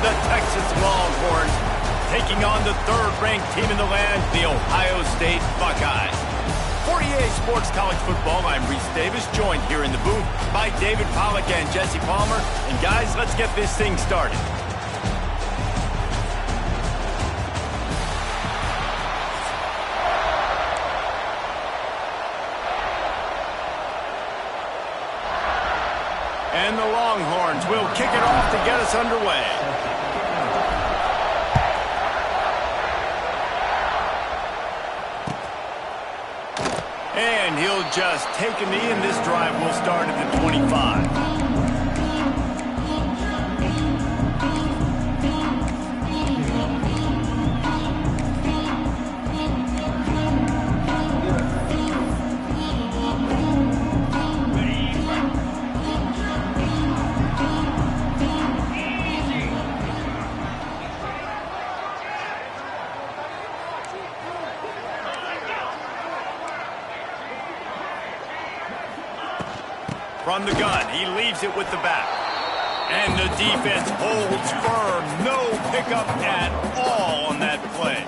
the Texas Longhorns, taking on the third-ranked team in the land, the Ohio State Buckeyes. For EA Sports College Football, I'm Reese Davis, joined here in the booth by David Pollack and Jesse Palmer. And guys, let's get this thing started. And the Longhorns will kick it off to get us underway. And he'll just take a knee, and this drive will start at the 25. From the gun, he leaves it with the back. And the defense holds firm. No pickup at all on that play.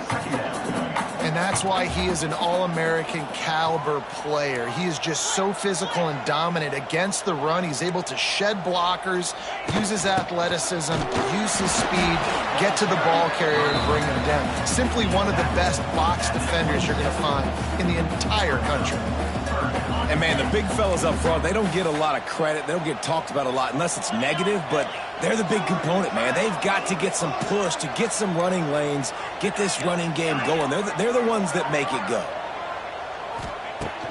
And that's why he is an All-American caliber player. He is just so physical and dominant against the run. He's able to shed blockers, use his athleticism, use his speed, get to the ball carrier and bring him down. Simply one of the best box defenders you're going to find in the entire country. And, man, the big fellas up front, they don't get a lot of credit. They don't get talked about a lot unless it's negative, but they're the big component, man. They've got to get some push, to get some running lanes, get this running game going. They're the ones that make it go.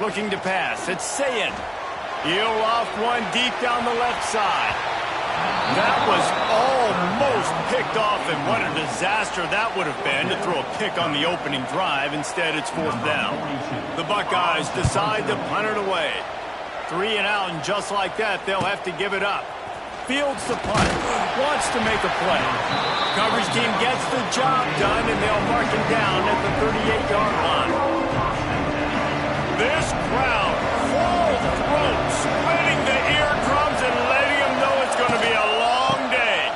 Looking to pass. It's Ncaa. He'll off one deep down the left side. That was almost picked off, and what a disaster that would have been to throw a pick on the opening drive. Instead, it's fourth down. The Buckeyes decide to punt it away. 3 and out, and just like that, they'll have to give it up. Fields the punt, wants to make a play. Coverage team gets the job done, and they'll mark him down at the 38-yard line. This crowd, full throat, splitting the eardrums and letting them know it's going to be a long day.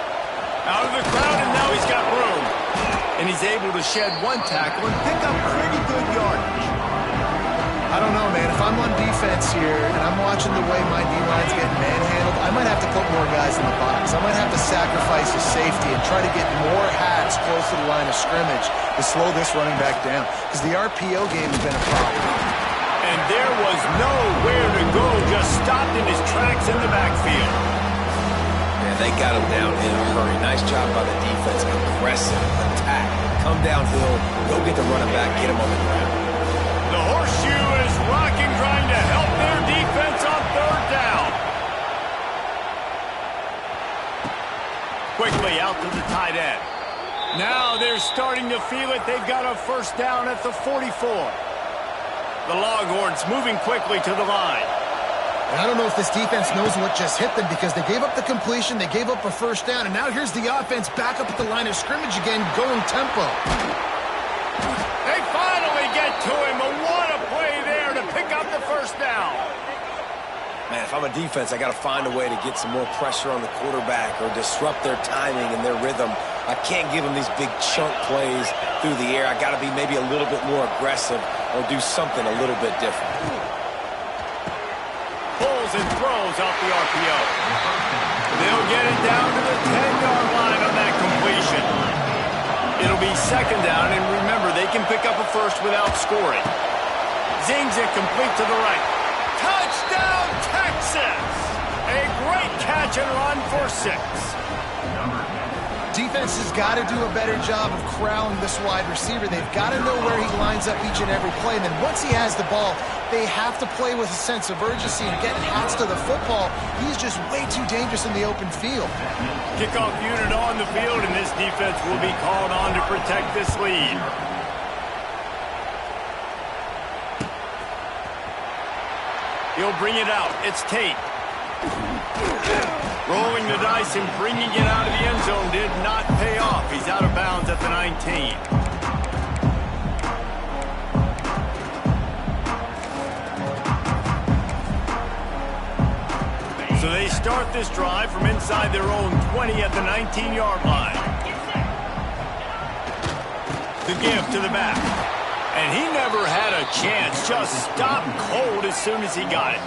Out of the crowd, and now he's got room. And he's able to shed one tackle and pick up pretty good yardage. I don't know, man. If I'm on defense here and I'm watching the way my D-line's getting manhandled, I might have to put more guys in the box. I might have to sacrifice his safety and try to get more hats close to the line of scrimmage to slow this running back down, because the RPO game has been a problem. And there was nowhere to go, just stopped in his tracks in the backfield. Man, they got him down in a hurry. Nice job by the defense. Aggressive attack. Come downhill, go get the running back, get him on the ground. The horseshoe is rocking, trying to help their defense on third down. Quickly out to the tight end. Now they're starting to feel it. They've got a first down at the 44. The Longhorns moving quickly to the line. And I don't know if this defense knows what just hit them, because they gave up the completion, they gave up a first down, and now here's the offense back up at the line of scrimmage again, going tempo. They finally get to him, but what a play there to pick up the first down. Man, if I'm a defense, I got to find a way to get some more pressure on the quarterback or disrupt their timing and their rhythm. I can't give them these big chunk plays through the air. I got to be maybe a little bit more aggressive or do something a little bit different. Pulls and throws off the RPO. They'll get it down to the 10-yard line on that completion. It'll be second down, and remember, they can pick up a first without scoring. Zings it complete to the right. Touchdown, Texas! A great catch and run for 6. Defense has got to do a better job of corralling this wide receiver. They've got to know where he lines up each and every play. And then once he has the ball, they have to play with a sense of urgency and get hats to the football. He's just way too dangerous in the open field. Kickoff unit on the field, and this defense will be called on to protect this lead. He'll bring it out. It's Tate. Rolling the dice and bringing it out of the end zone did not pay off. He's out of bounds at the 19. So they start this drive from inside their own 20 at the 19-yard line. The give to the back. And he never had a chance. Just stopped cold as soon as he got it.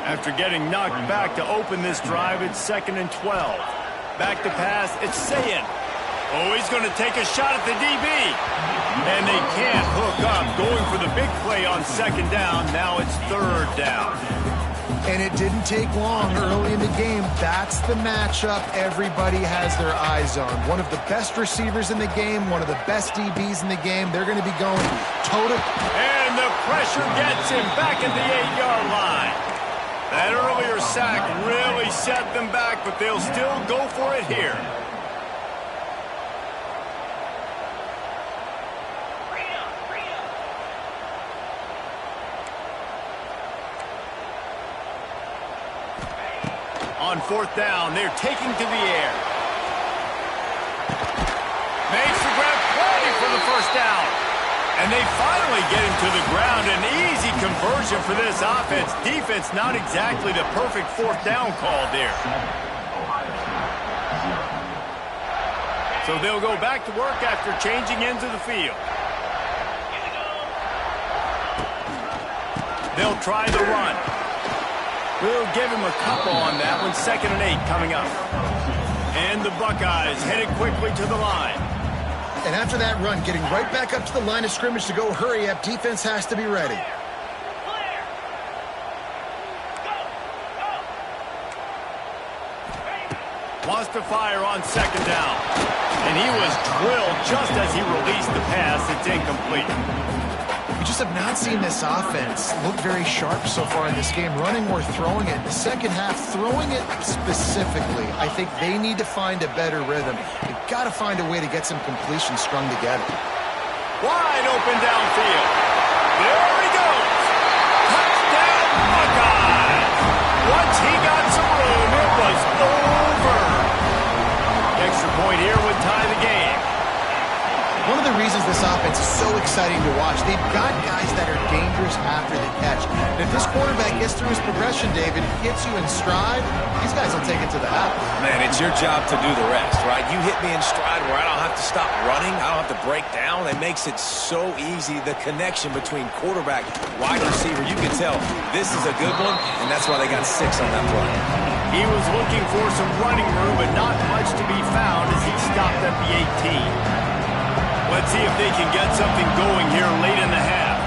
After getting knocked back to open this drive, it's 2nd and 12. Back to pass, it's Ncaa. Oh, he's going to take a shot at the DB. And they can't hook up. Going for the big play on 2nd down. Now it's 3rd down. And it didn't take long early in the game. That's the matchup everybody has their eyes on. One of the best receivers in the game, one of the best DBs in the game. They're going to be going toe-to-toe. And the pressure gets him back at the 8-yard line. That earlier sack really set them back, but they'll still go for it here. On 4th down, they're taking to the air. Makes the grab, ready for the 1st down. And they finally get him to the ground. An easy conversion for this offense. Defense not exactly the perfect 4th down call there. So they'll go back to work after changing into the field. They'll try the run. We'll give him a couple on that one. 2nd and 8 coming up. And the Buckeyes headed quickly to the line. And after that run, getting right back up to the line of scrimmage to go hurry up, defense has to be ready. Wants to fire on 2nd down. And he was drilled just as he released the pass. It's incomplete. We just have not seen this offense look very sharp so far in this game, running or throwing it. The second half, throwing it specifically, I think they need to find a better rhythm. They've got to find a way to get some completions strung together. Wide open downfield. There he goes. Touchdown, Buckeyes. Once he got some room, it was over. Extra point here would tie the game. One of the reasons this offense is so exciting to watch, they've got guys that are dangerous after the catch. And if this quarterback gets through his progression, David, hits you in stride, these guys will take it to the house. Man, it's your job to do the rest, right? You hit me in stride where I don't have to stop running. I don't have to break down. It makes it so easy, the connection between quarterback, wide receiver. You can tell this is a good one, and that's why they got 6 on that play. He was looking for some running room, but not much to be found as he stopped at the 18. Let's see if they can get something going here late in the half.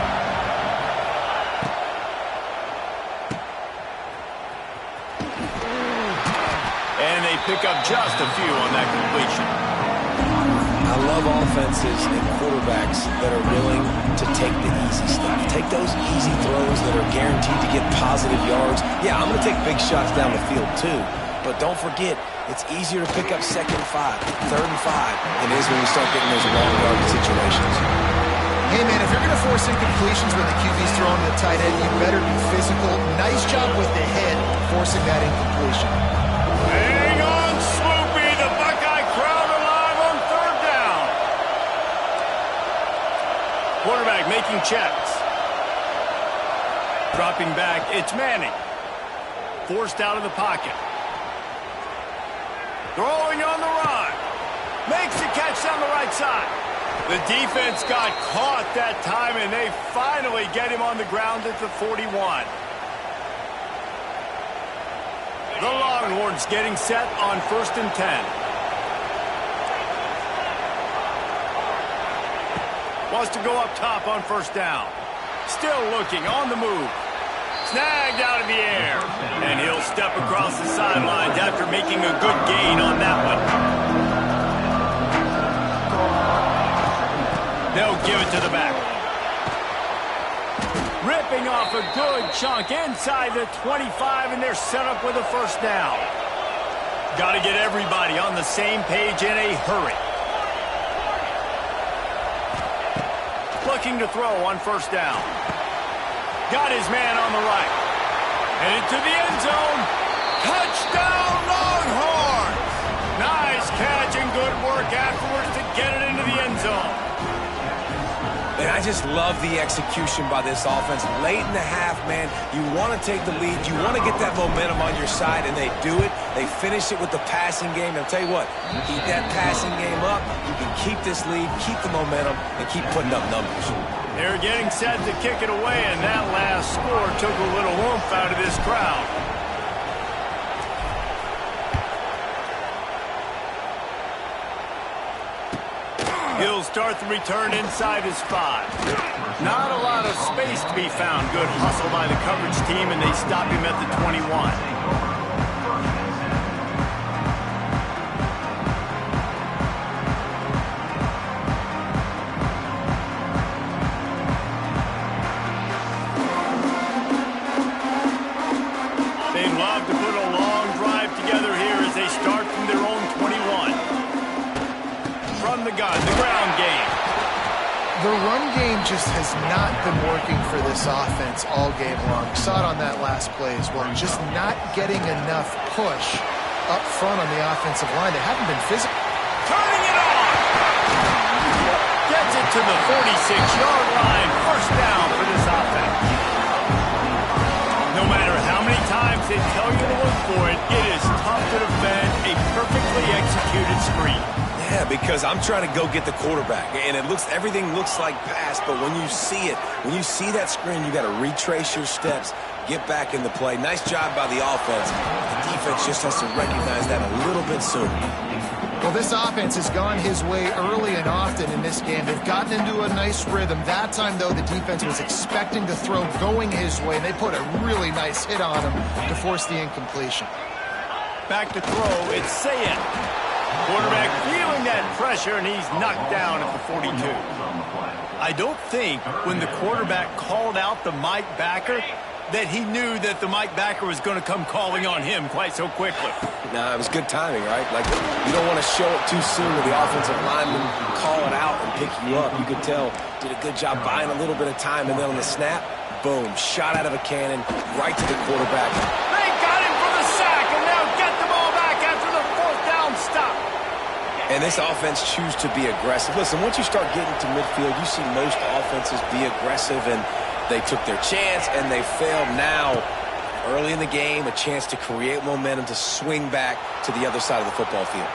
And they pick up just a few on that completion. I love offenses and quarterbacks that are willing to take the easy stuff. Take those easy throws that are guaranteed to get positive yards. Yeah, I'm going to take big shots down the field too. But don't forget, it's easier to pick up 2nd and 5, 3rd and 5 than it is when you start getting those long yardage situations. Hey, man, if you're going to force incompletions when the QB's throwing to the tight end, you better be physical. Nice job with the head forcing that incompletion. Hang on, Swoopy. The Buckeye crowd alive on 3rd down. Quarterback making checks. Dropping back, it's Manning. Forced out of the pocket. Throwing on the run. Makes the catch down the right side. The defense got caught that time, and they finally get him on the ground at the 41. The Longhorns getting set on 1st and 10. Wants to go up top on 1st down. Still looking, on the move. Snagged out of the air. And he'll step across the sidelines after making a good gain on that one. They'll give it to the back. Ripping off a good chunk inside the 25, and they're set up with a 1st down. Got to get everybody on the same page in a hurry. Looking to throw on 1st down. Got his man on the right. Headed to the end zone. Touchdown, Longhorns! Nice catch and good work afterwards to get it into the end zone. And I just love the execution by this offense. Late in the half, man, you want to take the lead. You want to get that momentum on your side, and they do it. They finish it with the passing game. And I'll tell you what, you keep that passing game up, you can keep this lead, keep the momentum, and keep putting up numbers. They're getting set to kick it away, and that last score took a little oomph out of this crowd. He'll start the return inside his 5. Not a lot of space to be found. Good hustle by the coverage team, and they stop him at the 21. They'd love to put a long drive together here as they start from their own 21. From the gun, the ground game. The run game just has not been working for this offense all game long. We saw it on that last play as well. Just not getting enough push up front on the offensive line. They haven't been physical. Turning it on! Gets it to the 46-yard line. First down for this offense. No matter how many times they tell you to look for it, it is tough to defend a perfectly executed screen. Yeah, because I'm trying to go get the quarterback, and everything looks like pass, but when you see it, when you see that screen, you got to retrace your steps, get back in the play. Nice job by the offense. The defense just has to recognize that a little bit sooner. Well, this offense has gone his way early and often in this game. They've gotten into a nice rhythm. That time, though, the defense was expecting the throw going his way, and they put a really nice hit on him to force the incompletion. Back to throw, it's Ncaa. Quarterback feeling that pressure, and he's knocked down at the 42. I don't think when the quarterback called out the Mike backer that he knew that the Mike backer was going to come calling on him quite so quickly. Nah, it was good timing, right? Like, you don't want to show it too soon when the offensive lineman call it out and pick you up. You could tell, did a good job buying a little bit of time, and then on the snap, boom, shot out of a cannon right to the quarterback. They got him for the sack, and they'll get the ball back after the 4th down stop. And this offense choose to be aggressive. Listen, once you start getting to midfield, you see most offenses be aggressive, and they took their chance, and they failed. Now, early in the game, a chance to create momentum to swing back to the other side of the football field.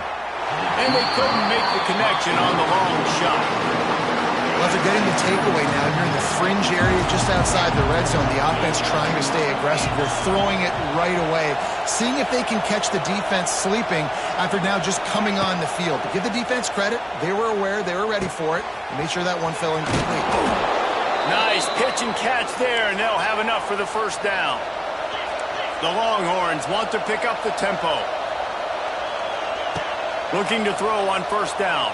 And they couldn't make the connection on the long shot. Well, they're getting the takeaway now. You're in the fringe area just outside the red zone. The offense trying to stay aggressive. They're throwing it right away, seeing if they can catch the defense sleeping after now just coming on the field. But give the defense credit. They were aware. They were ready for it. They made sure that one fell incomplete. Nice pitch and catch there, and they'll have enough for the first down. The Longhorns want to pick up the tempo. Looking to throw on first down.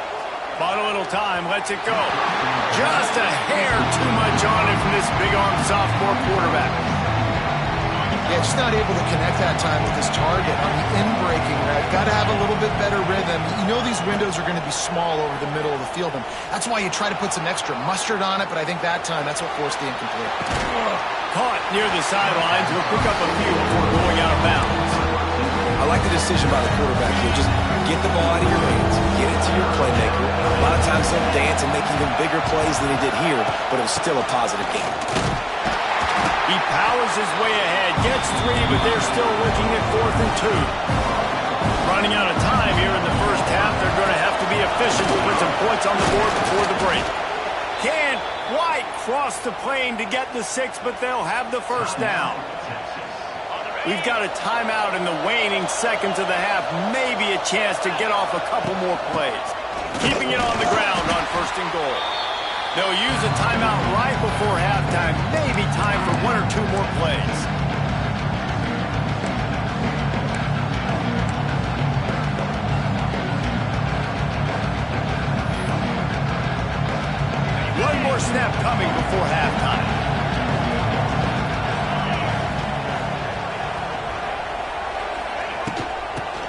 Bought a little time, lets it go. Just a hair too much on it from this big-arm sophomore quarterback. Yeah, just not able to connect that time with his target on the in-breaking route. Got to have a little bit better rhythm. You know these windows are going to be small over the middle of the field, and that's why you try to put some extra mustard on it, but I think that time that's what forced the incomplete. Caught near the sidelines. Will pick up a few before going out of bounds. I like the decision by the quarterback here. Just get the ball out of your hands. Get it to your playmaker. A lot of times he'll dance and make even bigger plays than he did here, but it was still a positive game. He powers his way ahead, gets 3, but they're still looking at 4th and 2. Running out of time here in the first half. They're going to have to be efficient to put some points on the board before the break. Can't quite cross the plane to get the 6, but they'll have the first down. We've got a timeout in the waning seconds of the half. Maybe a chance to get off a couple more plays. Keeping it on the ground on 1st and goal. They'll use a timeout right before halftime. Maybe time for 1 or 2 more plays. One more snap coming before halftime.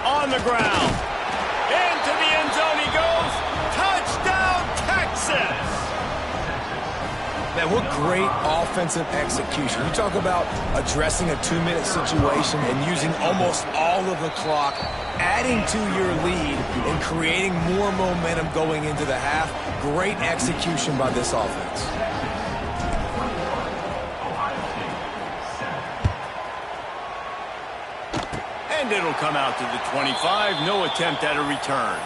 On the ground. Into the end zone he goes. Touchdown, Texas! Man, what great offensive execution. You talk about addressing a 2-minute situation and using almost all of the clock, adding to your lead and creating more momentum going into the half. Great execution by this offense. And it'll come out to the 25. No attempt at a return.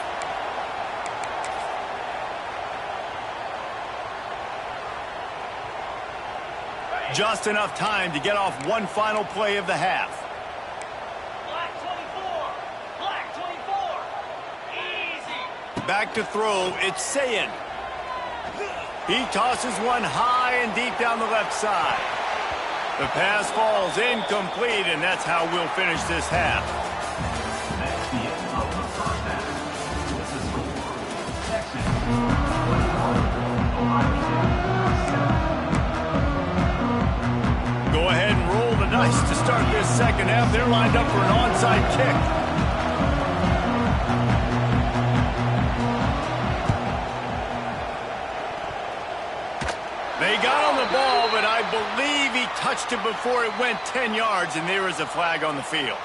Just enough time to get off one final play of the half. Black 24. Black 24. Easy. Back to throw, it's Ncaa. He tosses one high and deep down the left side. The pass falls incomplete, and that's how we'll finish this half. That's the end of the first half. With the score, Texas 21, Ohio State 7. Go ahead and roll the dice to start this second half. They're lined up for an onside kick. They got on the ball, but I believe he touched it before it went 10 yards, and there is a flag on the field.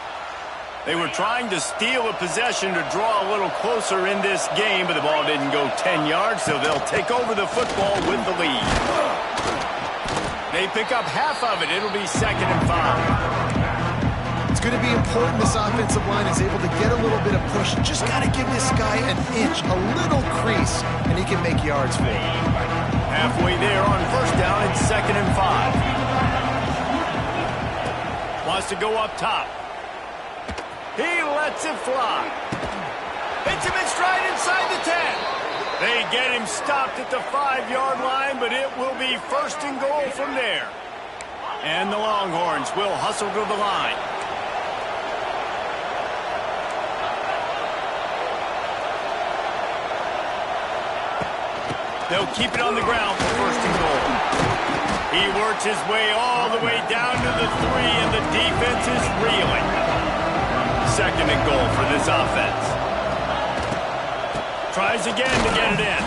They were trying to steal a possession to draw a little closer in this game, but the ball didn't go 10 yards, so they'll take over the football with the lead. They pick up half of it. It'll be 2nd and 5. It's going to be important this offensive line is able to get a little bit of push. Just got to give this guy an inch, a little crease, and he can make yards for you. Halfway there on first down, it's 2nd and 5. Wants to go up top. He lets it fly. Hits him in stride inside the 10. They get him stopped at the 5-yard line, but it will be 1st and goal from there. And the Longhorns will hustle to the line. They'll keep it on the ground for 1st and goal. He works his way all the way down to the 3, and the defense is reeling. 2nd and goal for this offense. Tries again to get it in.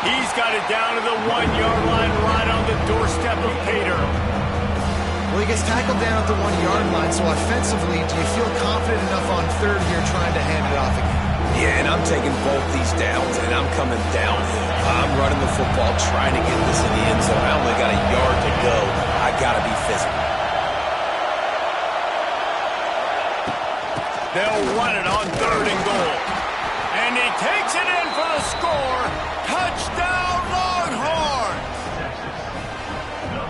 He's got it down to the 1-yard line right on the doorstep of Pater. Well, he gets tackled down at the 1-yard line, so offensively, do you feel confident enough on 3rd here trying to hand it off again? Yeah, and I'm taking both these downs, and I'm coming downhill. I'm running the football, trying to get this in the end zone. I only got a yard to go. I got to be physical. They'll run it on 3rd and goal. And he takes it in for the score. Touchdown, Longhorns!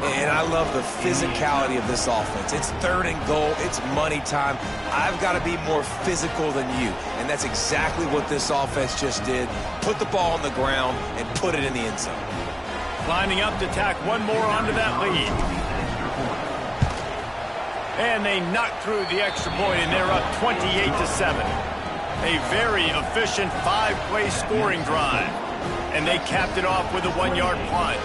And I love the physicality of this offense. It's 3rd and goal. It's money time. I've got to be more physical than you. And that's exactly what this offense just did. Put the ball on the ground and put it in the end zone. Lining up to tack one more onto that lead. And they knock through the extra point, and they're up 28-7. A very efficient 5-play scoring drive. And they capped it off with a 1-yard plunge.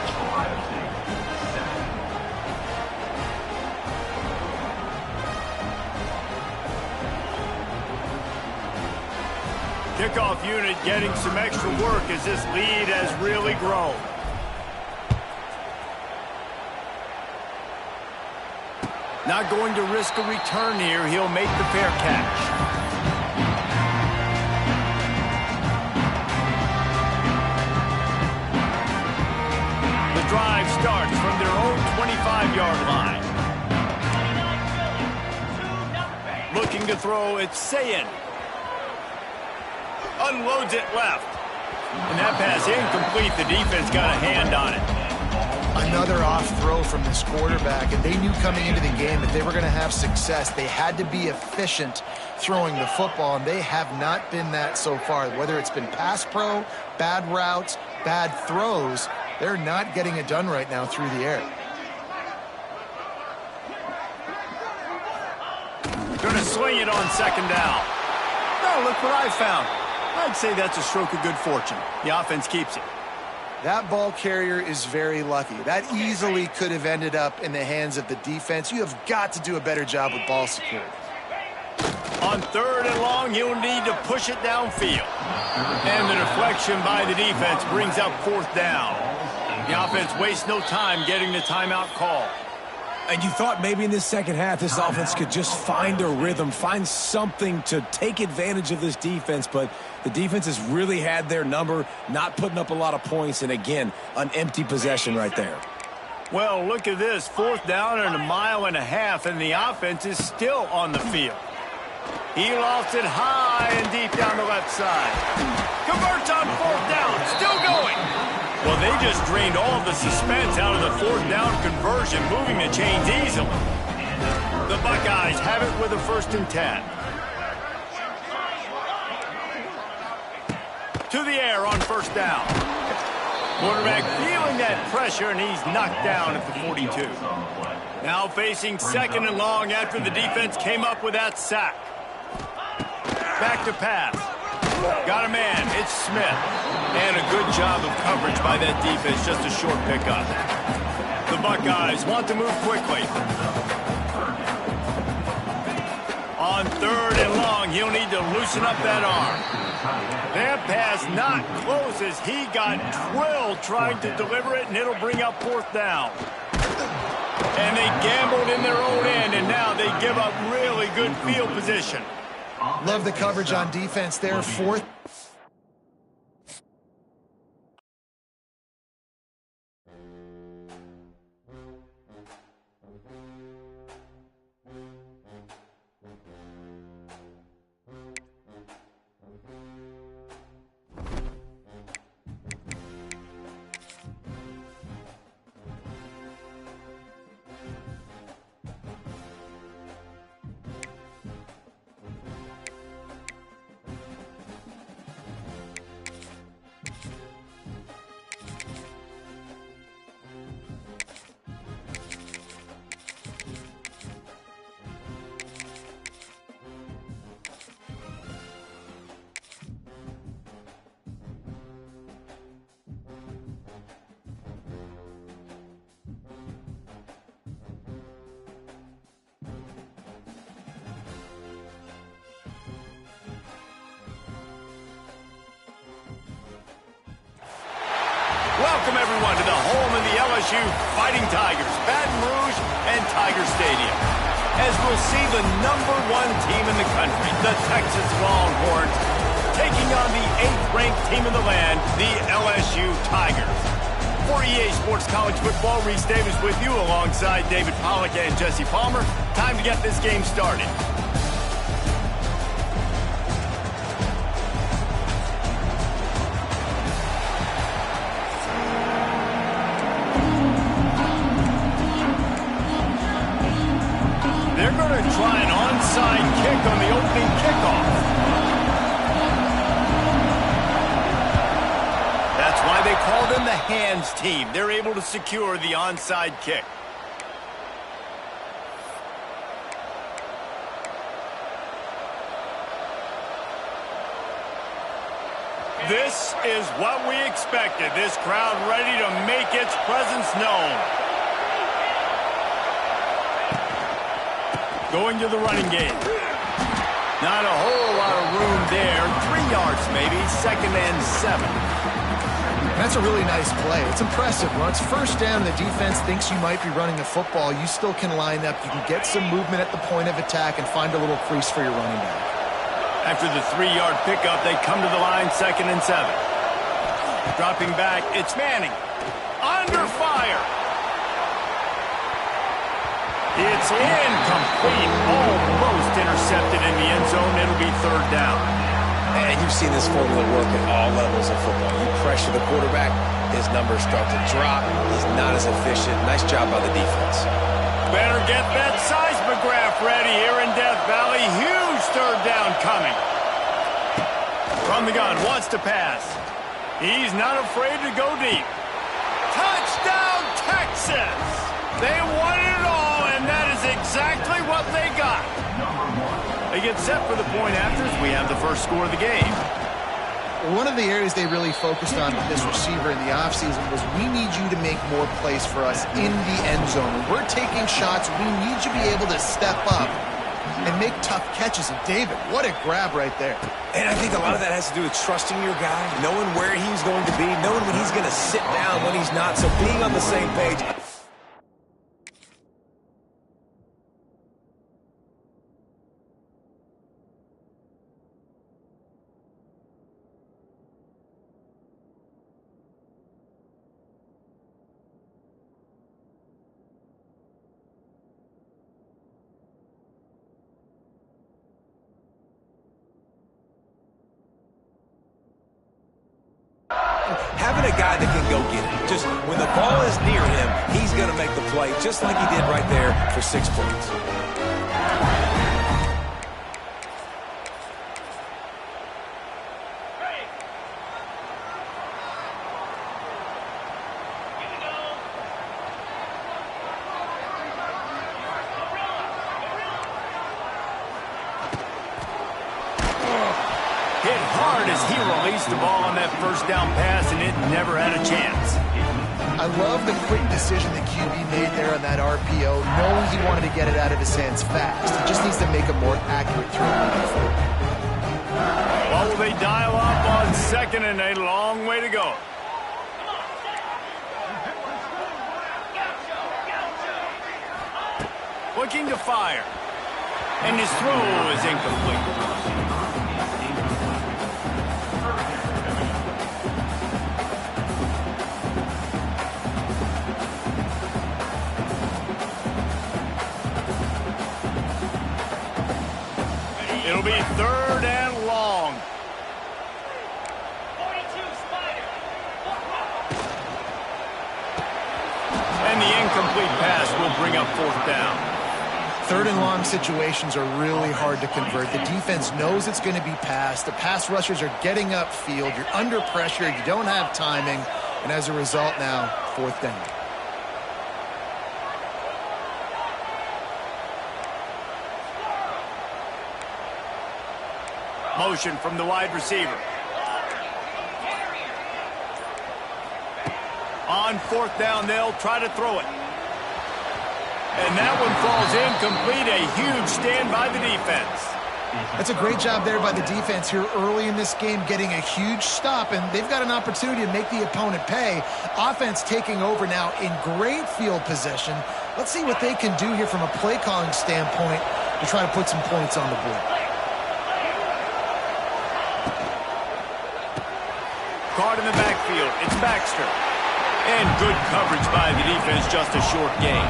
Kickoff unit getting some extra work as this lead has really grown. Not going to risk a return here. He'll make the fair catch. The drive starts from their own 25-yard line. Looking to throw, it's Ncaa. Unloads it left. And that pass incomplete. The defense got a hand on it. Another off throw from this quarterback, and they knew coming into the game that they were going to have success. They had to be efficient throwing the football, and they have not been that so far. Whether it's been pass pro, bad routes, bad throws, they're not getting it done right now through the air. Going to swing it on 2nd down. Oh, look what I found. I'd say that's a stroke of good fortune. The offense keeps it. That ball carrier is very lucky. That easily could have ended up in the hands of the defense. You have got to do a better job with ball security. On 3rd and long, he'll need to push it downfield. And the deflection by the defense brings up 4th down. The offense wastes no time getting the timeout call. And you thought maybe in this second half this offense could just find a rhythm, find something to take advantage of this defense, but the defense has really had their number, not putting up a lot of points, and again, an empty possession right there. Well, look at this. 4th down and 1.5 miles, and the offense is still on the field. He lofts it high and deep down the left side. Converts on fourth down. Still going. Well, they just drained all the suspense out of the fourth down conversion, moving the chains easily. The Buckeyes have it with a 1st and 10. To the air on 1st down. Quarterback feeling that pressure, and he's knocked down at the 42. Now facing 2nd and long after the defense came up with that sack. Back to pass. Got a man. It's Smith. And a good job of coverage by that defense. Just a short pickup. The Buckeyes want to move quickly. On 3rd and long, he'll need to loosen up that arm. That pass not close as he got drilled trying to deliver it, and it'll bring up 4th down. And they gambled in their own end, and now they give up really good field position. Love the coverage on defense there. 4th. Welcome, everyone, to the home of the LSU Fighting Tigers, Baton Rouge and Tiger Stadium. As we'll see the #1 team in the country, the Texas Longhorns, taking on the 8th-ranked team in the land, the LSU Tigers. For EA Sports College Football, Reese Davis with you alongside David Pollack and Jesse Palmer. Time to get this game started. They're going to try an onside kick on the opening kickoff. That's why they call them the hands team. They're able to secure the onside kick. This is what we expected. This crowd ready to make its presence known. Going to the running game. Not a whole lot of room there. 3 yards maybe. 2nd and 7. That's a really nice play. It's impressive. When it's 1st down and the defense thinks you might be running the football, you still can line up. You can get some movement at the point of attack and find a little crease for your running back. After the 3-yard pickup, they come to the line 2nd and 7. Dropping back, it's Manning. Under fire. It's incomplete, almost intercepted in the end zone. It'll be 3rd down. And you've seen this formula work at all levels of football. You pressure the quarterback, his numbers start to drop. He's not as efficient. Nice job by the defense. Better get that seismograph ready here in Death Valley. Huge 3rd down coming. From the gun, wants to pass. He's not afraid to go deep. Touchdown, Texas! They won it all, and that is exactly what they got. They get set for the point after as we have the first score of the game. One of the areas they really focused on with this receiver in the offseason was we need you to make more plays for us in the end zone. When we're taking shots, we need you to be able to step up and make tough catches. And David, what a grab right there. And I think a lot of that has to do with trusting your guy, knowing where he's going to be, knowing when he's going to sit down, when he's not. So being on the same page. a guy that can go get it. Just when the ball is near him, he's going to make the play, just like he did right there for 6 points. Hit hard as he released the ball on that first down pass, and it never had a chance. I love the quick decision that QB made there on that RPO, knowing he wanted to get it out of his hands fast. He just needs to make a more accurate throw. Well, they dial up on second and a long way to go. Looking to fire. And his throw is incomplete. It'll be third and long. 42, Spider. And the incomplete pass will bring up fourth down. Third and long situations are really hard to convert. The defense knows it's going to be passed. The pass rushers are getting upfield. You're under pressure. You don't have timing. And as a result now, fourth down. Motion from the wide receiver. On fourth down, they'll try to throw it. And that one falls incomplete. A huge stand by the defense. That's a great job there by the defense here early in this game, getting a huge stop, and they've got an opportunity to make the opponent pay. Offense taking over now in great field possession. Let's see what they can do here from a play calling standpoint to try to put some points on the board. Caught in the backfield. It's Baxter. And good coverage by the defense, just a short gain.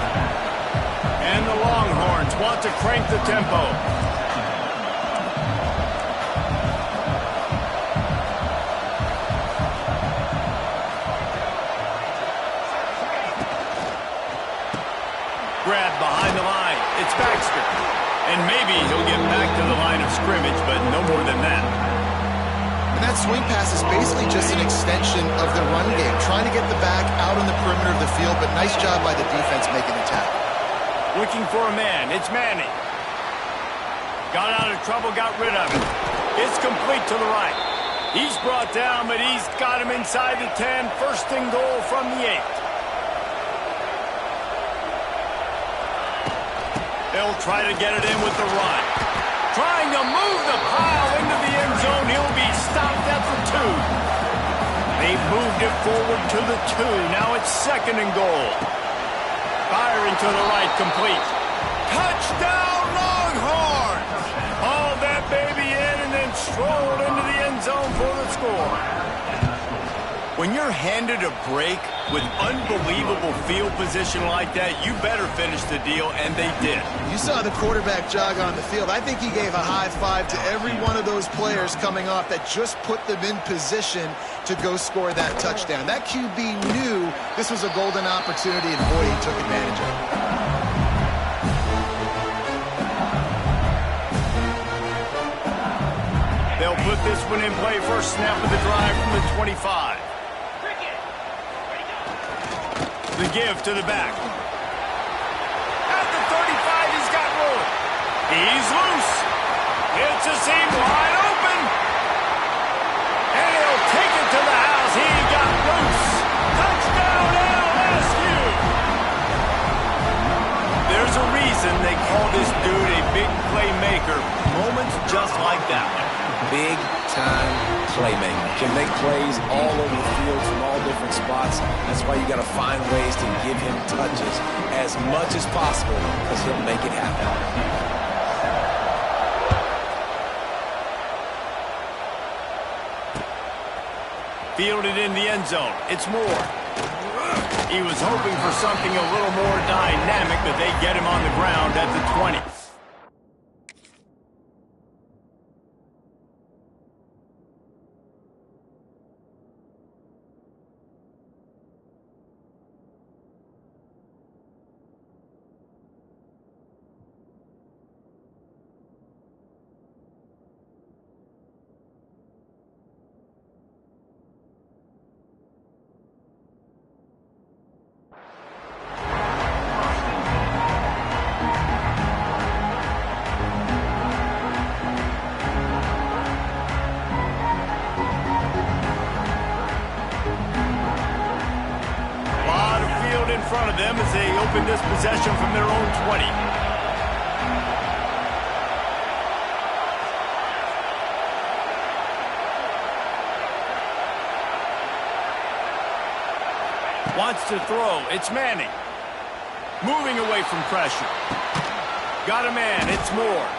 And the Longhorns want to crank the tempo. Grab behind the line. It's Baxter. And maybe he'll get back to the line of scrimmage, but no more than that. And that swing pass is basically just an extension of the run game, trying to get the back out on the perimeter of the field, but nice job by the defense making the tackle. Looking for a man. It's Manning. Got out of trouble, got rid of it. It's complete to the right. He's brought down, but he's got him inside the 10. First and goal from the 8. They'll try to get it in with the run. Trying to move the pile into the end zone. He'll be stopped at the 2. They moved it forward to the 2. Now it's second and goal. Firing to the right, complete. Touchdown, Longhorns! Hauled that baby in and then strolled into the end zone for the score. When you're handed a break with unbelievable field position like that, you better finish the deal, and they did. You saw the quarterback jog on the field. I think he gave a high five to every one of those players coming off that just put them in position to go score that touchdown. That QB knew this was a golden opportunity, and boy, he took advantage of it. They'll put this one in play first snap of the drive from the 25. The give to the back. At the 35, he's got room. He's loose. It's a seam wide open. And he'll take it to the house. He got loose. Touchdown, LSU. There's a reason they call this dude a big playmaker. Moments just like that one. Big-time playmaker. Can make plays all over the field from all different spots. That's why you got to find ways to give him touches as much as possible, because he'll make it happen. Fielded in the end zone. It's Moore. He was hoping for something a little more dynamic, but they get him on the ground at the 20. them as they open this possession from their own 20. Wants to throw. It's Manning. Moving away from pressure. Got a man. It's Moore.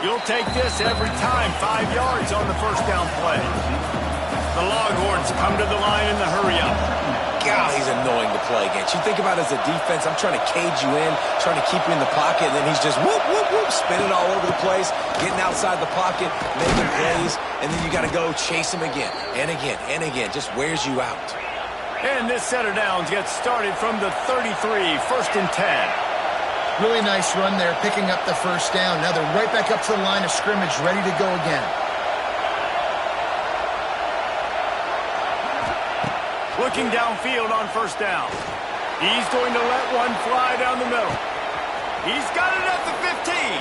You'll take this every time. 5 yards on the first down play. The Longhorns come to the line in the hurry-up. God, he's annoying to play against. You think about it as a defense, I'm trying to cage you in, trying to keep you in the pocket, and then he's just whoop, whoop, whoop, spinning all over the place, getting outside the pocket, making plays, and then you got to go chase him again and again and again. Just wears you out. And this set of downs gets started from the 33, 1st and 10. Really nice run there, picking up the first down. Now they're right back up to the line of scrimmage, ready to go again. Looking downfield on first down. He's going to let one fly down the middle. He's got it at the 15.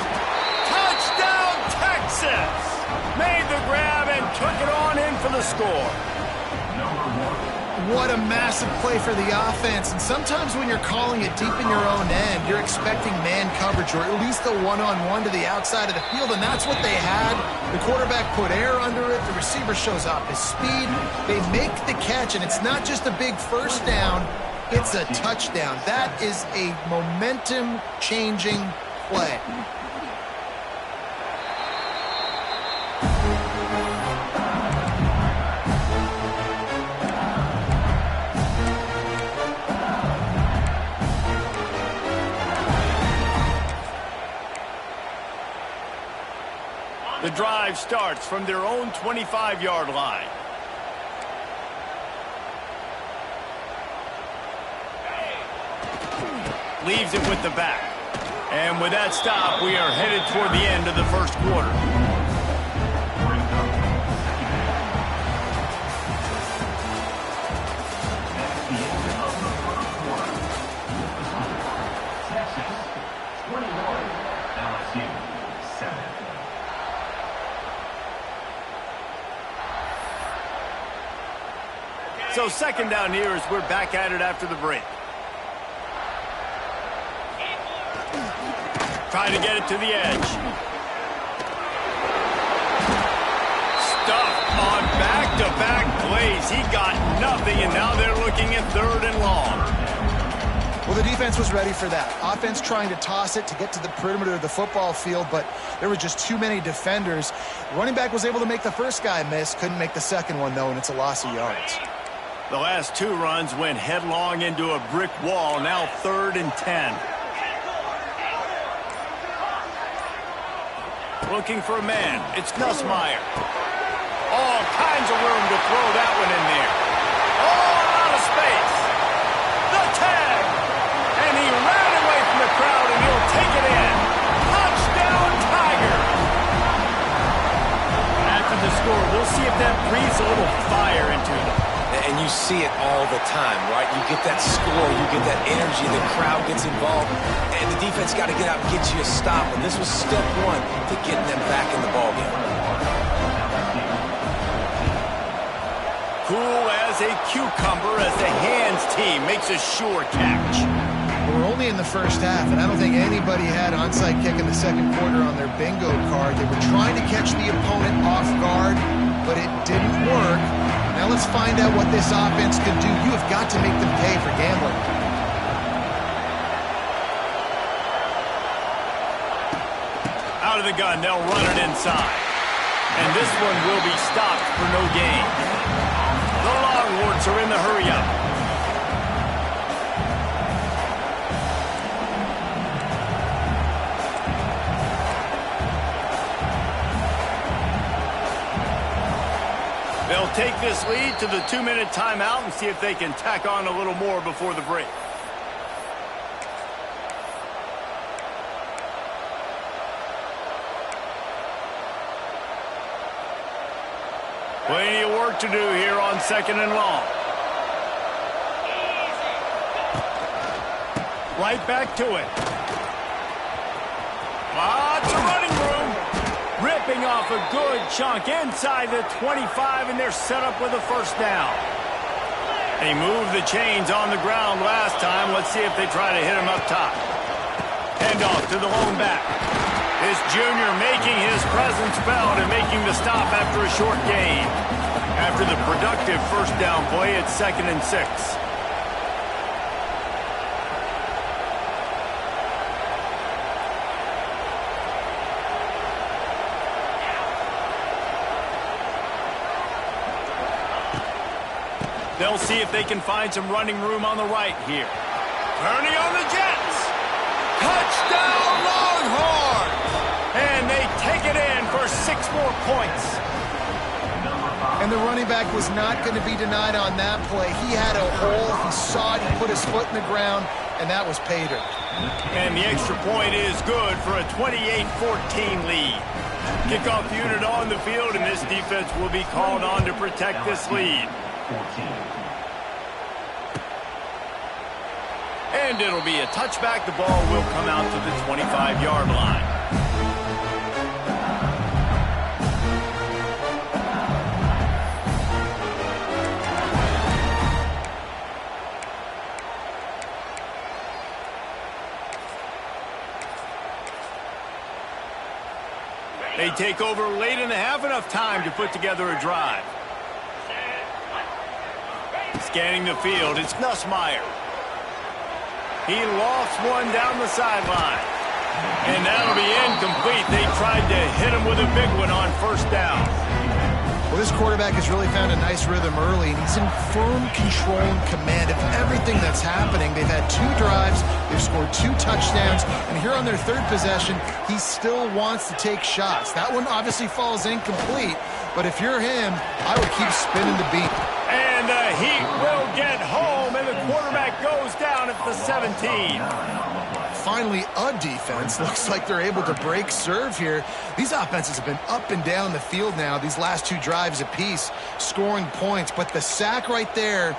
Touchdown, Texas! Made the grab and took it on in for the score. What a massive play for the offense. And sometimes when you're calling it deep in your own end, you're expecting man coverage or at least a one-on-one to the outside of the field, and that's what they had. The quarterback put air under it. The receiver shows off his speed. They make the catch, and it's not just a big first down. It's a touchdown. That is a momentum-changing play. The drive starts from their own 25-yard line. Leaves it with the back. And with that stop, we are headed toward the end of the first quarter. Texas 21, LSU 7. So second down here as we're back at it after the break. Trying to get it to the edge. Stuffed on back-to-back plays. He got nothing, and now they're looking at 3rd and long. Well, the defense was ready for that. Offense trying to toss it to get to the perimeter of the football field, but there were just too many defenders. Running back was able to make the first guy miss, couldn't make the second one, though, and it's a loss of yards. The last 2 runs went headlong into a brick wall. Now 3rd and 10. Looking for a man. It's Nussmeier. All kinds of room to throw that one in there. All out of space. The tag. And he ran away from the crowd, and he'll take it in. Touchdown, Tiger. After the score, we'll see if that breathes a little fire into them. And you see it all the time, right? You get that score, you get that energy, the crowd gets involved, and the defense got to get out and get you a stop. And this was step 1 to getting them back in the ballgame. Cool as a cucumber as the hands team makes a sure catch. We're only in the first half, and I don't think anybody had onside kick in the second quarter on their bingo card. They were trying to catch the opponent off guard, but it didn't work. Now let's find out what this offense can do. You have got to make them pay for gambling. Out of the gun, they'll run it inside. And this one will be stopped for no gain. The Longhorns are in the hurry-up. They'll take this lead to the 2-minute timeout and see if they can tack on a little more before the break. Plenty of work to do here on 2nd and long. Right back to it. Lots of running room. Ripping off a good chunk inside the 25, and they're set up with a first down. They moved the chains on the ground last time. Let's see if they try to hit him up top. Hand off to the lone back. This junior making his presence felt and making the stop after a short gain. After the productive first down play, it's 2nd and 6. They'll see if they can find some running room on the right here. Turning on the Jets. Touchdown Longhorns! And they take it in for 6 more points. And the running back was not going to be denied on that play. He had a hole. He saw it. He put his foot in the ground, and that was pay dirt. And the extra point is good for a 28-14 lead. Kickoff unit on the field, and this defense will be called on to protect this lead. 14. And it'll be a touchback. The ball will come out to the 25-yard line. They take over late in the half, enough time to put together a drive. Scanning the field, it's Nussmeier. He lofts one down the sideline. And that'll be incomplete. They tried to hit him with a big one on first down. Well, this quarterback has really found a nice rhythm early, and he's in firm control and command of everything that's happening. They've had 2 drives, they've scored 2 touchdowns, and here on their 3rd possession, he still wants to take shots. That one obviously falls incomplete, but if you're him, I would keep spinning the beat. And the Heat will get home, and the quarterback goes down at the 17. Finally, a defense. Looks like they're able to break serve here. These offenses have been up and down the field now, these last 2 drives apiece, scoring points. But the sack right there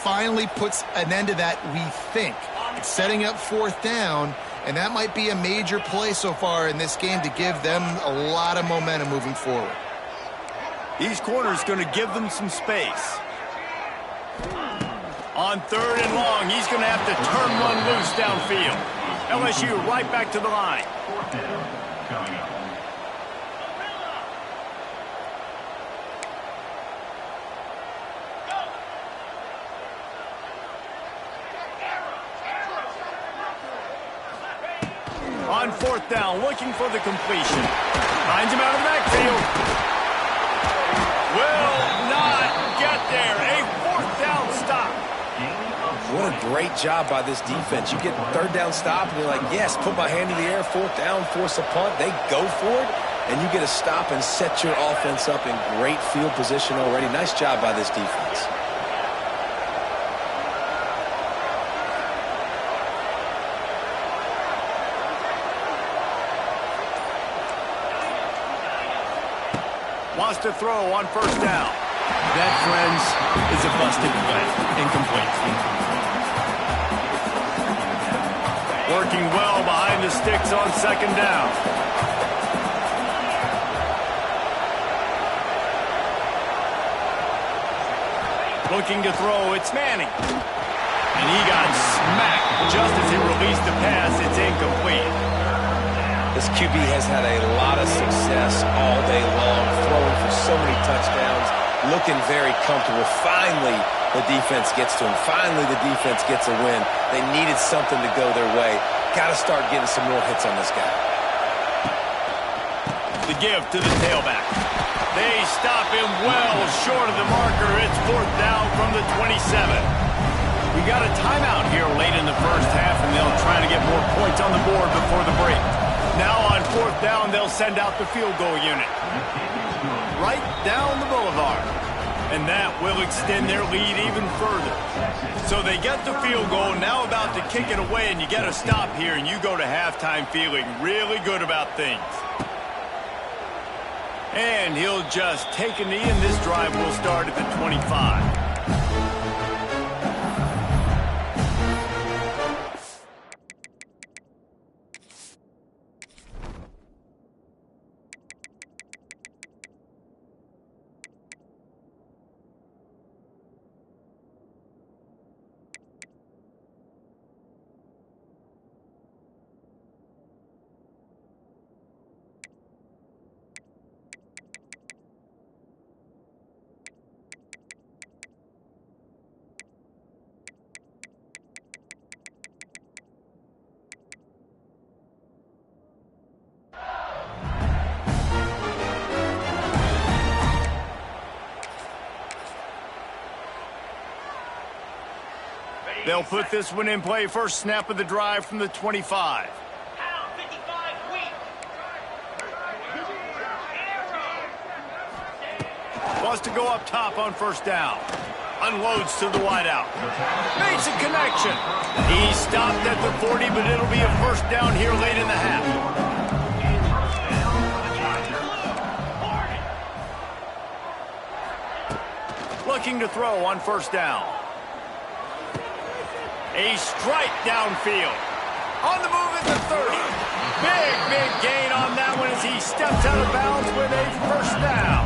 finally puts an end to that, we think. It's setting up 4th down, and that might be a major play so far in this game to give them a lot of momentum moving forward. These corners going to give them some space. On 3rd and long, he's going to have to turn one loose downfield. LSU right back to the line. 4th down coming up. On 4th down, looking for the completion. Finds him out of the backfield. Will not get there. A 4th down stop. What a great job by this defense. You get 3rd down stop, and you're like, yes, put my hand in the air, 4th down, force a punt. They go for it, and you get a stop and set your offense up in great field position already. Nice job by this defense. Wants to throw on 1st down. That, friends, is a busted play. Incomplete. Working well behind the sticks on 2nd down. Looking to throw, it's Manning. And he got smacked just as he released the pass. It's incomplete. This QB has had a lot of success all day long, throwing for so many touchdowns, looking very comfortable. Finally, the defense gets to him. Finally, the defense gets a win. They needed something to go their way. Got to start getting some more hits on this guy. The give to the tailback. They stop him well short of the marker. It's 4th down from the 27. We got a timeout here late in the first half, and they'll try to get more points on the board before the break. Now on 4th down, they'll send out the field goal unit. Right down the boulevard. And that will extend their lead even further. So they get the field goal, now about to kick it away, and you get a stop here, and you go to halftime feeling really good about things. And he'll just take a knee, and this drive will start at the 25. They'll put this one in play first snap of the drive from the 25. Pound 55 weak. Wants to go up top on first down. Unloads to the wideout. Makes a connection. He stopped at the 40, but it'll be a first down here late in the half. Looking to throw on first down. A strike downfield. On the move at the 30. Big gain on that one as he steps out of bounds with a first down.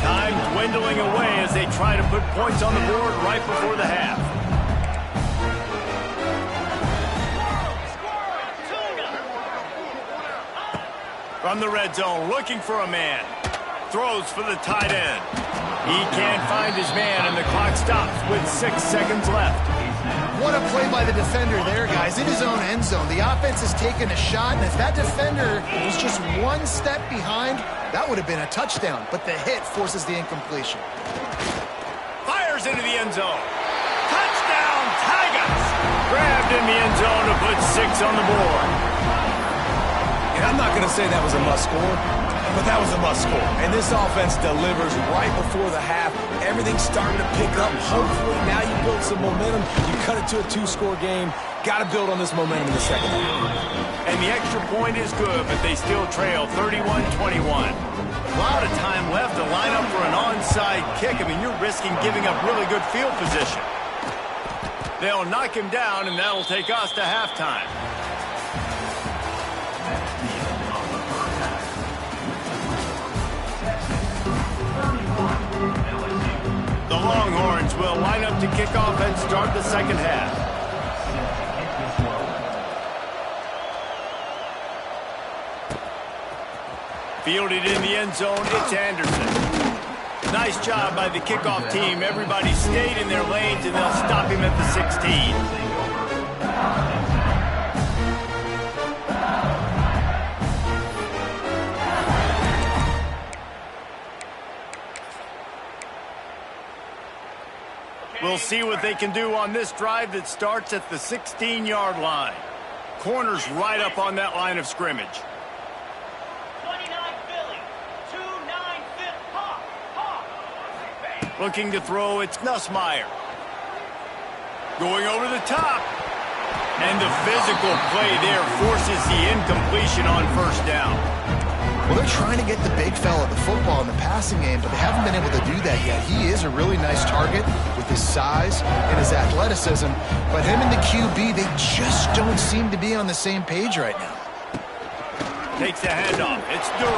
Time dwindling away as they try to put points on the board right before the half. From the red zone, looking for a man. Throws for the tight end. He can't find his man, and the clock stops with 6 seconds left. What a play by the defender there, guys. In his own end zone. The offense has taken a shot, and if that defender was just one step behind, that would have been a touchdown. But the hit forces the incompletion. Fires into the end zone. Touchdown, Tigers! Grabbed in the end zone to put 6 on the board. And I'm not going to say that was a must-score, but that was a must-score. And this offense delivers right before the half. Everything's starting to pick up. Hopefully now you build some momentum. You cut it to a 2-score game. Got to build on this momentum in the second half. And the extra point is good, but they still trail 31-21. A lot of time left to line up for an onside kick. I mean, you're risking giving up really good field position. They'll knock him down, and that'll take us to halftime. The Longhorns will line up to kick off and start the second half. Fielded in the end zone, it's Anderson. Nice job by the kickoff team. Everybody stayed in their lanes, and they'll stop him at the 16. We'll see what they can do on this drive that starts at the 16-yard line. Corner's right up on that line of scrimmage. 29 Philly. 2-9 fifth. Pop. Looking to throw, it's Nussmeier. Going over the top. And the physical play there forces the incompletion on first down. Well, they're trying to get the big fella the football in the passing game, but they haven't been able to do that yet. He is a really nice target with his size and his athleticism, but him and the QB, they just don't seem to be on the same page right now. Takes the handoff. It's Durham.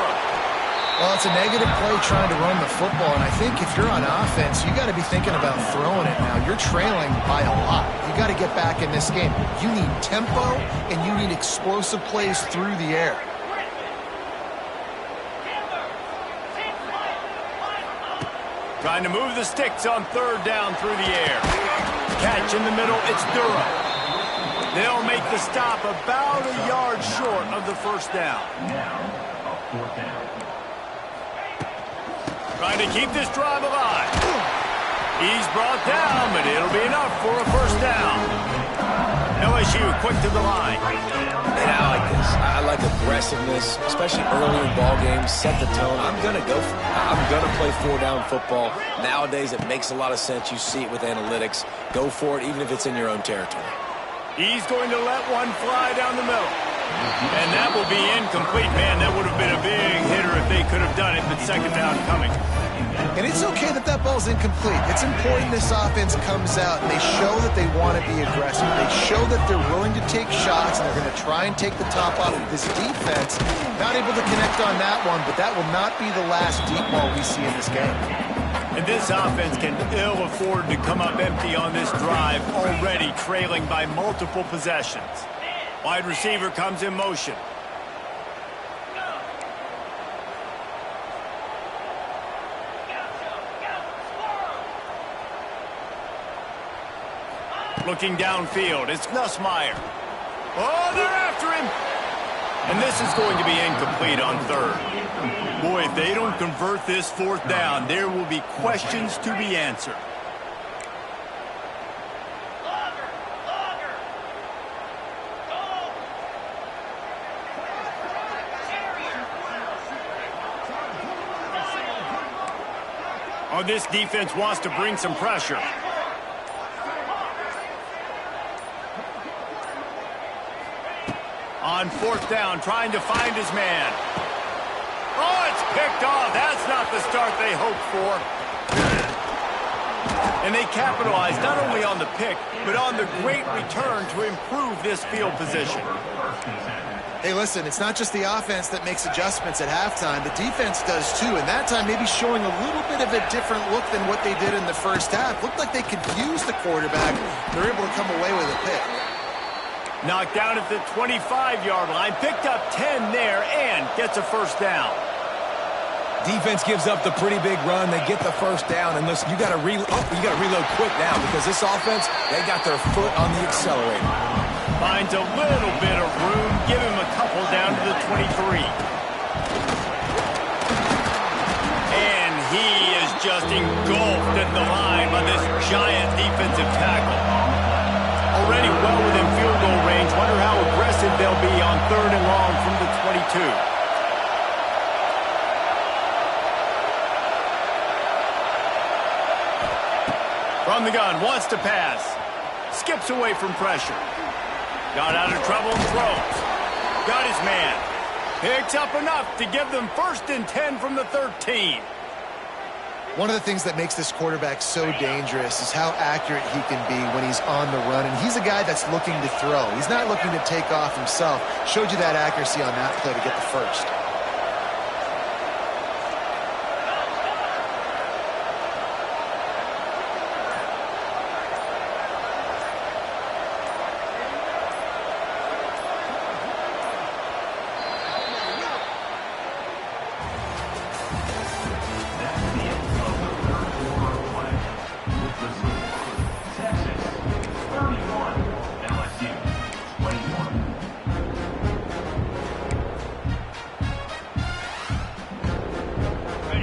Well, it's a negative play trying to run the football, and I think if you're on offense, you got to be thinking about throwing it now. You're trailing by a lot. You got to get back in this game. You need tempo, and you need explosive plays through the air. Trying to move the sticks on third down through the air. Catch in the middle, it's Durham. They'll make the stop about a yard short of the first down. Now, a fourth down. Trying to keep this drive alive. He's brought down, but it'll be enough for a first down. LSU quick to the line. And I like this. I like aggressiveness, especially early in ball games. Set the tone. I'm going to go for it. I'm going to play 4-down football. Nowadays, it makes a lot of sense. You see it with analytics. Go for it, even if it's in your own territory. He's going to let one fly down the middle. And that will be incomplete. Man, that would have been a big hitter if they could have done it, but second down coming. And it's okay that that ball's incomplete. It's important this offense comes out and they show that they want to be aggressive. They show that they're willing to take shots and they're going to try and take the top off of this defense. Not able to connect on that one, but that will not be the last deep ball we see in this game. And this offense can ill afford to come up empty on this drive, already trailing by multiple possessions. Wide receiver comes in motion. Looking downfield, it's Nussmeier. Oh, they're after him! And this is going to be incomplete on third. Boy, if they don't convert this fourth down, there will be questions to be answered. Oh, this defense wants to bring some pressure. On fourth down, trying to find his man. Oh, it's picked off. That's not the start they hoped for. And they capitalized not only on the pick, but on the great return to improve this field position. Hey, listen, it's not just the offense that makes adjustments at halftime. The defense does too, and that time maybe showing a little bit of a different look than what they did in the first half. Looked like they confused the quarterback. They're able to come away with a pick. Knocked down at the 25-yard line, picked up 10 there, and gets a first down. Defense gives up the pretty big run. They get the first down, and listen, you got to reload quick now because this offense, they got their foot on the accelerator. Finds a little bit of room, give him a couple down to the 23. And he is just engulfed at the line by this giant defensive tackle. Already well within field goal range. Wonder how aggressive they'll be on 3rd and long from the 22. From the gun, wants to pass. Skips away from pressure. Got out of trouble and throws. Got his man. Picks up enough to give them 1st and 10 from the 13. One of the things that makes this quarterback so dangerous is how accurate he can be when he's on the run. And he's a guy that's looking to throw. He's not looking to take off himself. Showed you that accuracy on that play to get the first.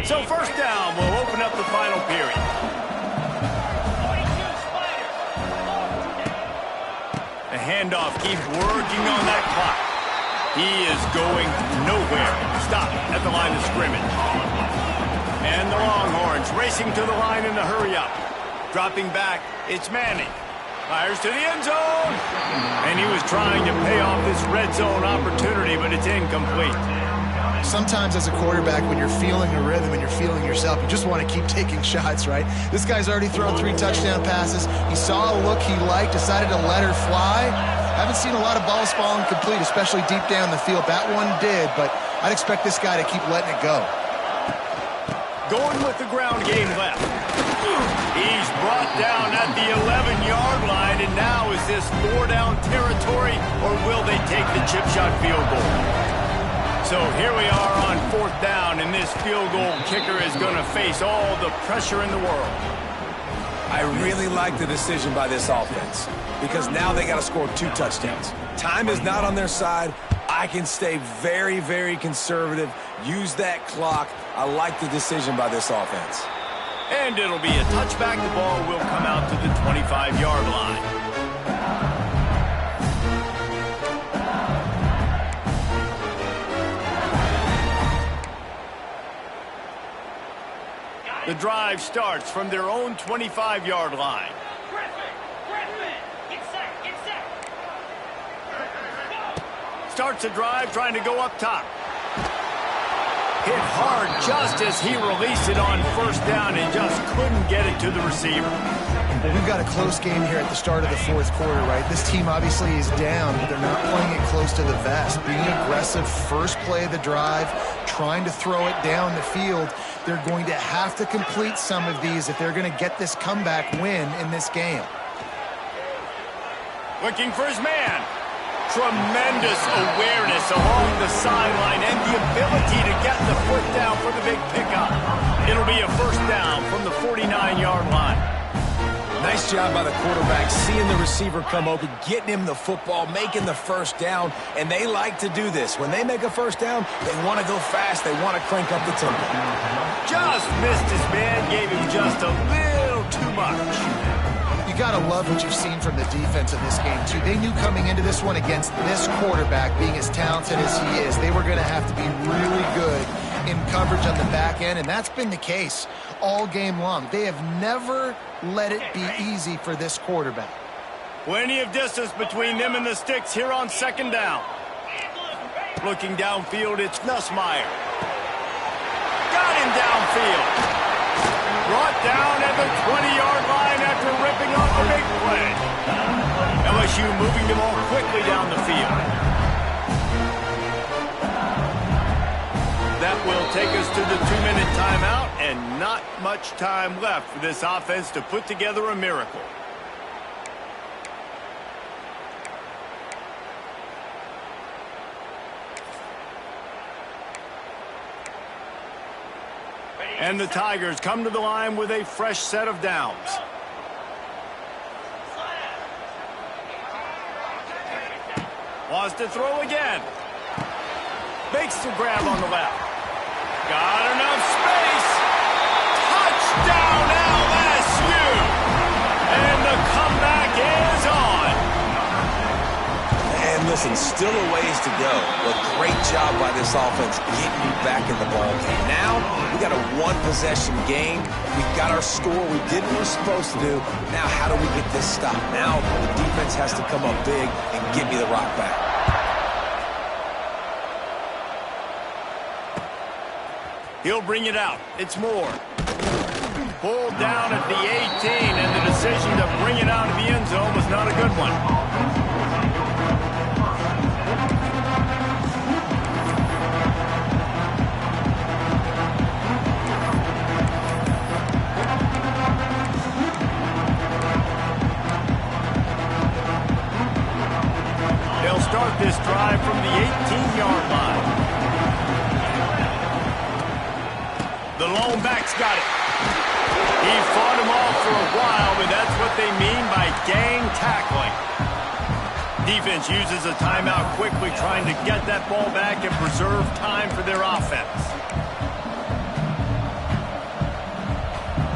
So 1st down will open up the final period. The handoff keeps working on that clock. He is going nowhere. Stop at the line of scrimmage. And the Longhorns racing to the line in a hurry up. Dropping back, it's Manning. Fires to the end zone. And he was trying to pay off this red zone opportunity, but it's incomplete. Sometimes as a quarterback, when you're feeling a rhythm and you're feeling yourself, you just want to keep taking shots, right? This guy's already thrown 3 touchdown passes. He saw a look he liked, decided to let her fly. Haven't seen a lot of balls falling complete, especially deep down the field. That one did, but I'd expect this guy to keep letting it go. Going with the ground game left. He's brought down at the 11-yard line, and now is this 4-down territory, or will they take the chip shot field goal? So here we are on 4th down, and this field goal kicker is going to face all the pressure in the world. I really like the decision by this offense because now they got to score 2 touchdowns. Time is not on their side. I can stay very, very conservative, use that clock. I like the decision by this offense. And it'll be a touchback. The ball will come out to the 25-yard line. The drive starts from their own 25-yard line. Griffin, get set. Starts a drive trying to go up top. Hit hard just as he released it on 1st down and just couldn't get it to the receiver. Well, we've got a close game here at the start of the 4th quarter, right? This team obviously is down, but they're not playing it close to the vest. Being aggressive, first play of the drive, trying to throw it down the field. They're going to have to complete some of these if they're going to get this comeback win in this game. Looking for his man. Tremendous awareness along the sideline and the ability to get the foot down for the big pickup. It'll be a 1st down from the 49-yard line. Nice job by the quarterback, seeing the receiver come open, getting him the football, making the 1st down, and they like to do this. When they make a 1st down, they want to go fast, they want to crank up the tempo. Just missed his man, gave him just a little too much. You got to love what you've seen from the defense in this game, too. They knew coming into this one against this quarterback, being as talented as he is, they were going to have to be really good in coverage on the back end, and that's been the case all game long. They have never let it be easy for this quarterback. Plenty of distance between them and the sticks here on second down. Looking downfield, it's Nussmeier. Got him downfield. Brought down at the 20-yard line after ripping off a big play. LSU moving the ball quickly down the field. That will take us to the 2-minute timeout, and not much time left for this offense to put together a miracle. And the Tigers come to the line with a fresh set of downs. Wants to throw again. Makes the grab on the left. Got enough space. Touchdown LSU. And the comeback is on. And listen, still a ways to go. A great job by this offense getting you back in the ball game. Now, we got a one-possession game. We got our score. We did what we're supposed to do. Now, how do we get this stopped? Now, the defense has to come up big and get me the rock back. He'll bring it out. It's Moore. Pulled down at the 18, and the decision to bring it out of the end zone was not a good one. They'll start this drive from the 18-yard line. The lone back's got it. He fought him off for a while, but that's what they mean by gang tackling. Defense uses a timeout quickly, trying to get that ball back and preserve time for their offense.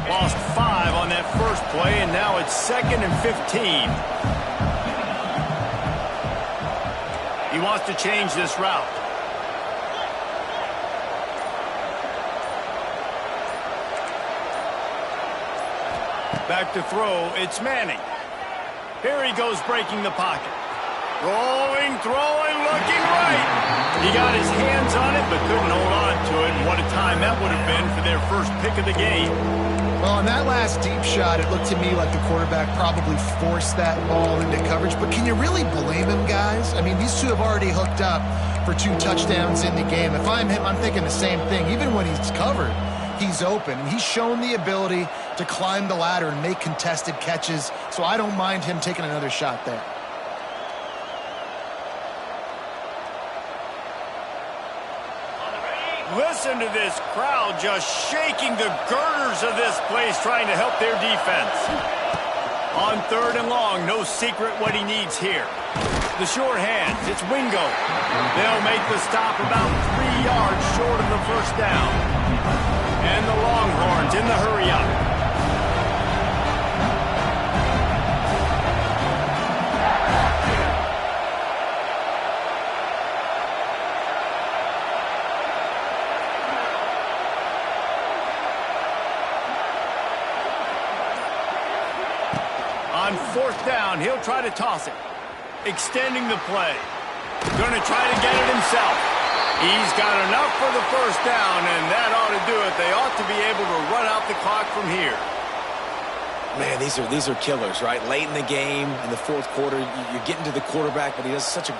Lost 5 on that first play, and now it's 2nd and 15. He wants to change this route. Back to throw, it's Manning. Here he goes breaking the pocket. Rolling, throwing, looking right. He got his hands on it, but couldn't hold on to it. And what a time that would have been for their first pick of the game. Well, on that last deep shot, it looked to me like the quarterback probably forced that ball into coverage. But can you really blame him, guys? I mean, these two have already hooked up for 2 touchdowns in the game. If I'm him, I'm thinking the same thing. Even when he's covered, he's open. And he's shown the ability to climb the ladder and make contested catches. So I don't mind him taking another shot there. Listen to this crowd just shaking the girders of this place, trying to help their defense. On 3rd and long, no secret what he needs here. The short hands, it's Wingo. They'll make the stop about 3 yards short of the first down. And the Longhorns in the hurry-up. On 4th down, he'll try to toss it. Extending the play. Going to try to get it himself. He's got enough for the first down, and that ought to do it. They ought to be able to run out the clock from here. Man, these are killers, right? Late in the game, in the 4th quarter, you're getting to the quarterback, but he does such a